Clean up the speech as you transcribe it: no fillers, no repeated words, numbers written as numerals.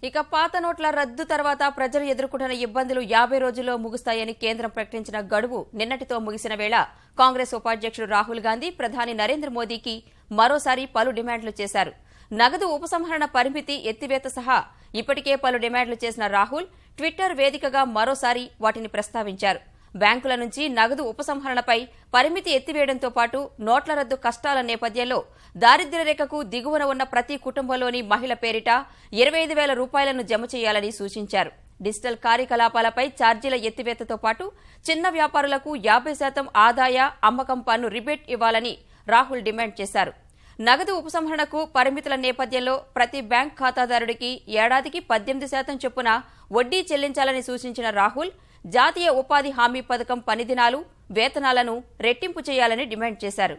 ఇక పాత నోట్ల రద్దు తర్వాత ప్రజలు ఎదుర్కొంటున్న ఇబ్బందులు 50 రోజుల్లో ముగుస్తాయని కేంద్రం ప్రకటించిన గడువు నిన్నటితో ముగిసిన వేళ కాంగ్రెస్ ఉపాధ్యక్షుడు రాహుల్ గాంధీ ప్రధాని నరేంద్ర మోదీకి మరోసారి పలు డిమాండ్లు చేశారు. నగదు ఉపసంహరణ పరిమితి ఎత్తివేత సహా ఇప్పటికే పలు డిమాండ్లు చేసిన రాహుల్ ట్విట్టర్ వేదికగా మరోసారి వాటిని ప్రస్తావించారు. బ్యాంకుల నుంచి నగదు ఉపసంహరణపై పరిమితి ఎత్తివేయడంతో పాటు నోట్ల రద్దు కష్టాల నేపథ్యంలో దారిద్ర్య రేఖకు దిగువన ఉన్న ప్రతి కుటుంబంలోని మహిళ పేరిట 25,000 రూపాయలను జమ చేయాలని సూచించారు. డిజిటల్ కార్యకలాపాలపై ఛార్జీల ఎత్తివేతతో పాటు చిన్న వ్యాపారులకు 50% ఆదాయ అమ్మకం పన్ను రిబేట్ ఇవ్వాలని రాహుల్ డిమాండ్ చేశారు. నగదు ఉపసంహరణకు పరిమితుల నేపథ్యంలో ప్రతి బ్యాంక్ ఖాతాదారుడికి ఏడాదికి 18% చొప్పున వడ్డీ చెల్లించాలని సూచించిన రాహుల్ జాతీయ ఉపాధి హామీ పథకం పని దినాలు, వేతనాలను రెట్టింపు చేయాలని డిమాండ్ చేశారు.